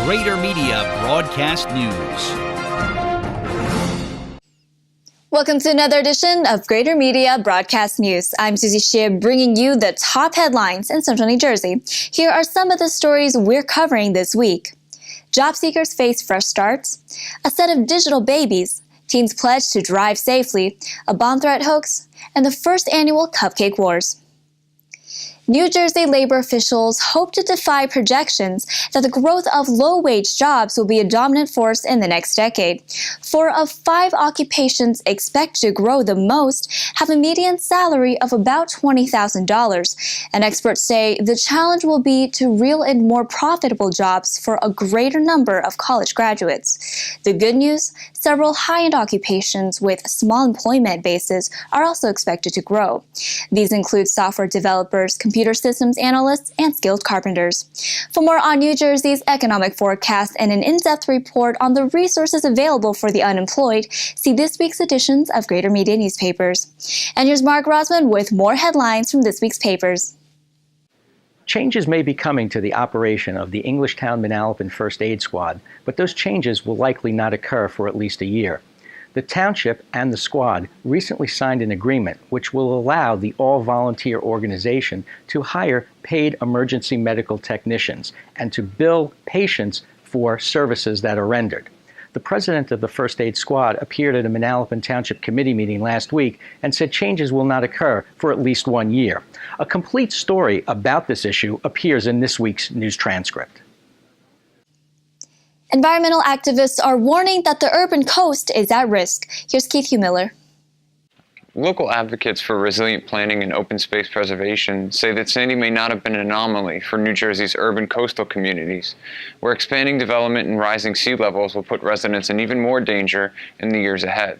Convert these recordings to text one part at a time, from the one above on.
Greater Media Broadcast News. Welcome to another edition of Greater Media Broadcast News. I'm Susie Shea, bringing you the top headlines in Central New Jersey. Here are some of the stories we're covering this week. Job seekers face fresh starts, a set of digital babies, teens pledge to drive safely, a bomb threat hoax, and the first annual Cupcake Wars. New Jersey labor officials hope to defy projections that the growth of low-wage jobs will be a dominant force in the next decade. 4 of 5 occupations expect to grow the most have a median salary of about $20,000. And experts say the challenge will be to reel in more profitable jobs for a greater number of college graduates. The good news, several high-end occupations with small employment bases are also expected to grow. These include software developers, computer systems analysts, and skilled carpenters. For more on New Jersey's economic forecast and an in-depth report on the resources available for the unemployed, see this week's editions of Greater Media newspapers. And here's Mark Rosman with more headlines from this week's papers. Changes may be coming to the operation of the Englishtown Manalapan First Aid Squad, but those changes will likely not occur for at least a year. The township and the squad recently signed an agreement which will allow the all-volunteer organization to hire paid emergency medical technicians and to bill patients for services that are rendered. The president of the First Aid Squad appeared at a Manalapan Township Committee meeting last week and said changes will not occur for at least 1 year. A complete story about this issue appears in this week's news transcript. Environmental activists are warning that the urban coast is at risk. Here's Keith Hugh Miller. Local advocates for resilient planning and open space preservation say that Sandy may not have been an anomaly for New Jersey's urban coastal communities, where expanding development and rising sea levels will put residents in even more danger in the years ahead.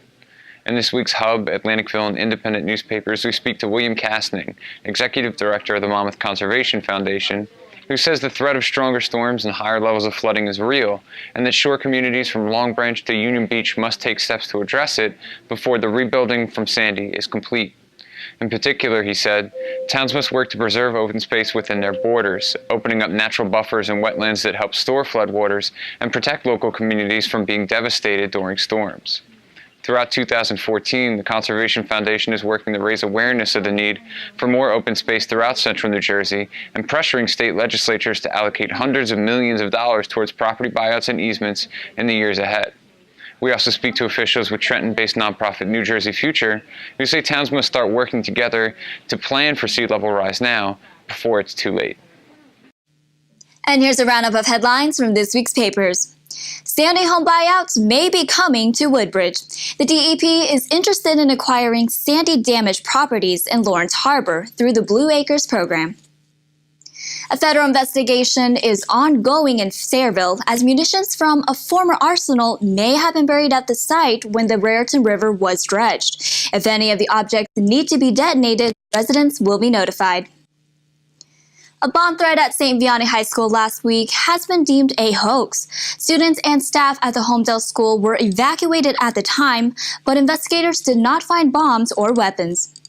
In this week's Hub, Atlanticville, and Independent newspapers, we speak to William Kastning, Executive Director of the Monmouth Conservation Foundation, who says the threat of stronger storms and higher levels of flooding is real, and that shore communities from Long Branch to Union Beach must take steps to address it before the rebuilding from Sandy is complete. In particular, he said, towns must work to preserve open space within their borders, opening up natural buffers and wetlands that help store floodwaters and protect local communities from being devastated during storms. Throughout 2014, the Conservation Foundation is working to raise awareness of the need for more open space throughout central New Jersey and pressuring state legislatures to allocate hundreds of millions of dollars towards property buyouts and easements in the years ahead. We also speak to officials with Trenton-based nonprofit New Jersey Future, who say towns must start working together to plan for sea level rise now before it's too late. And here's a roundup of headlines from this week's papers. Sandy home buyouts may be coming to Woodbridge. The DEP is interested in acquiring Sandy-damaged properties in Lawrence Harbor through the Blue Acres program. A federal investigation is ongoing in Sayreville as munitions from a former arsenal may have been buried at the site when the Raritan River was dredged. If any of the objects need to be detonated, residents will be notified. A bomb threat at St. Vianney High School last week has been deemed a hoax. Students and staff at the Homedale School were evacuated at the time, but investigators did not find bombs or weapons.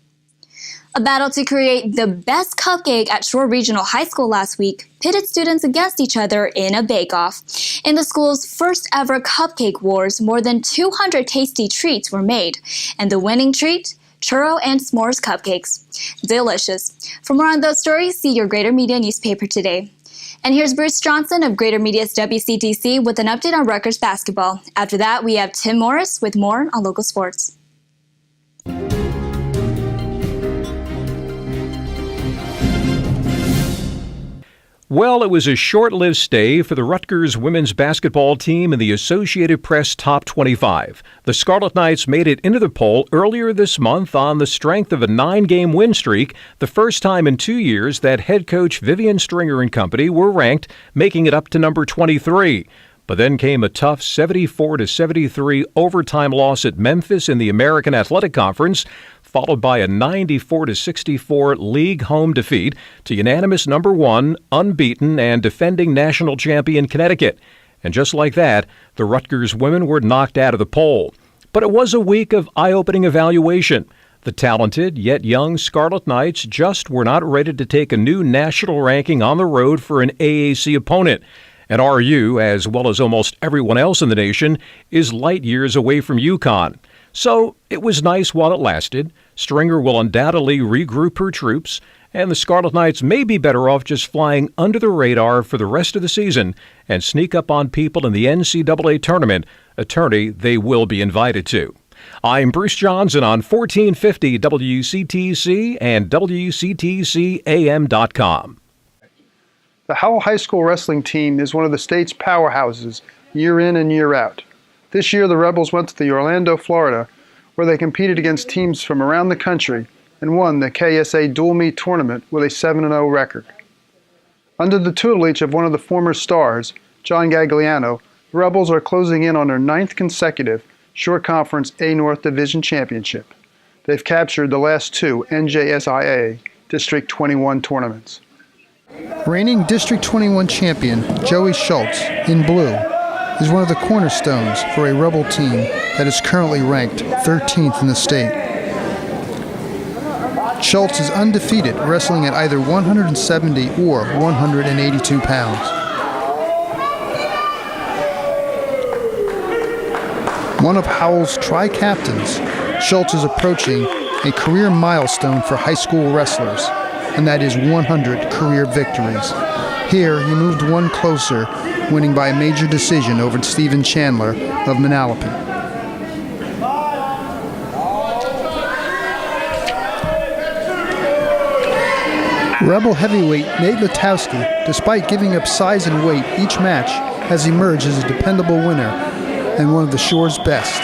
A battle to create the best cupcake at Shore Regional High School last week pitted students against each other in a bake-off. In the school's first ever Cupcake Wars, more than 200 tasty treats were made, and the winning treat? Churro and s'mores cupcakes. Delicious. For more on those stories, see your Greater Media newspaper today. And here's Bruce Johnson of Greater Media's WCTC with an update on Rutgers basketball. After that, we have Tim Morris with more on local sports. Well, it was a short-lived stay for the Rutgers women's basketball team in the Associated Press Top 25. The Scarlet Knights made it into the poll earlier this month on the strength of a 9-game win streak, the first time in 2 years that head coach Vivian Stringer and company were ranked, making it up to number 23. But then came a tough 74-73 overtime loss at Memphis in the American Athletic Conference, followed by a 94-64 league home defeat to unanimous number 1, unbeaten, and defending national champion Connecticut. And just like that, the Rutgers women were knocked out of the poll. But it was a week of eye-opening evaluation. The talented yet young Scarlet Knights just were not ready to take a new national ranking on the road for an AAC opponent. And RU, as well as almost everyone else in the nation, is light years away from UConn. So it was nice while it lasted. Stringer will undoubtedly regroup her troops, and the Scarlet Knights may be better off just flying under the radar for the rest of the season and sneak up on people in the NCAA tournament, a tourney they will be invited to. I'm Bruce Johnson on 1450 WCTC and WCTCAM.com. The Howell High School wrestling team is one of the state's powerhouses year in and year out. This year, the Rebels went to Orlando, Florida, where they competed against teams from around the country and won the KSA Dual Meet Tournament with a 7-0 record. Under the tutelage of one of the former stars, John Gagliano, the Rebels are closing in on their 9th consecutive Short Conference A North Division Championship. They've captured the last 2 NJSIA District 21 tournaments. Reigning District 21 champion Joey Schultz, in blue, is one of the cornerstones for a Rebel team that is currently ranked 13th in the state. Schultz is undefeated, wrestling at either 170 or 182 pounds. One of Howell's tri-captains, Schultz is approaching a career milestone for high school wrestlers, and that is 100 career victories. Here, he moved one closer, winning by a major decision over Stephen Chandler of Manalapan. Rebel heavyweight Nate Latowski, despite giving up size and weight each match, has emerged as a dependable winner and one of the Shore's best.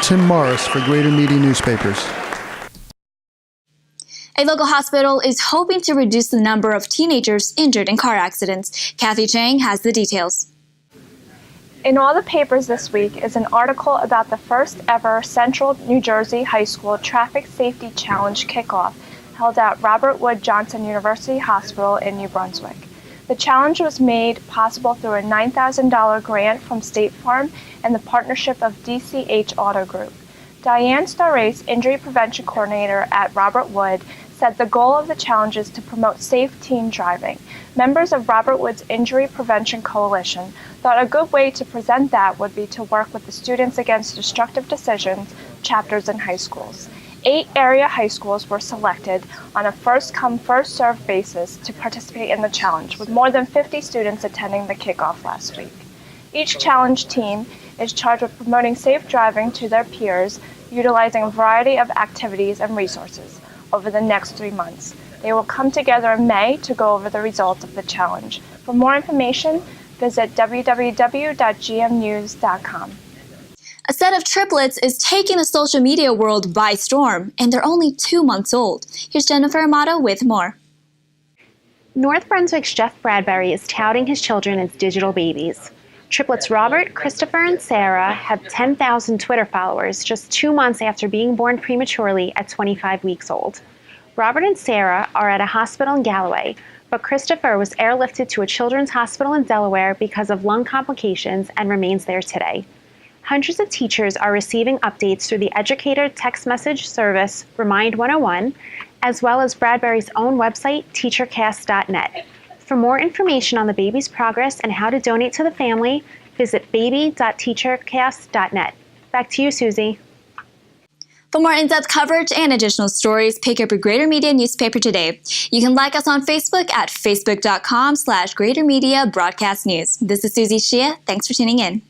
Tim Morris for Greater Media Newspapers. A local hospital is hoping to reduce the number of teenagers injured in car accidents. Kathy Chang has the details. In all the papers this week is an article about the first ever Central New Jersey High School Traffic Safety Challenge kickoff held at Robert Wood Johnson University Hospital in New Brunswick. The challenge was made possible through a $9,000 grant from State Farm and the partnership of DCH Auto Group. Diane Starrace, Injury Prevention Coordinator at Robert Wood, said the goal of the challenge is to promote safe teen driving. Members of Robert Wood's Injury Prevention Coalition thought a good way to present that would be to work with the Students Against Destructive Decisions chapters in high schools. 8 area high schools were selected on a first-come, first-served basis to participate in the challenge, with more than 50 students attending the kickoff last week. Each challenge team is charged with promoting safe driving to their peers, utilizing a variety of activities and resources over the next 3 months. They will come together in May to go over the results of the challenge. For more information, visit www.gmnews.com. A set of triplets is taking the social media world by storm, and they're only 2 months old. Here's Jennifer Amato with more. North Brunswick's Jeff Bradbury is touting his children as digital babies. Triplets Robert, Christopher, and Sarah have 10,000 Twitter followers just 2 months after being born prematurely at 25 weeks old. Robert and Sarah are at a hospital in Galloway, but Christopher was airlifted to a children's hospital in Delaware because of lung complications and remains there today. Hundreds of teachers are receiving updates through the educator text message service Remind 101, as well as Bradbury's own website, teachercast.net. For more information on the baby's progress and how to donate to the family, visit baby.teachercast.net. Back to you, Susie. For more in-depth coverage and additional stories, pick up your Greater Media newspaper today. You can like us on Facebook at facebook.com/Greater Media Broadcast News. This is Susie Shia. Thanks for tuning in.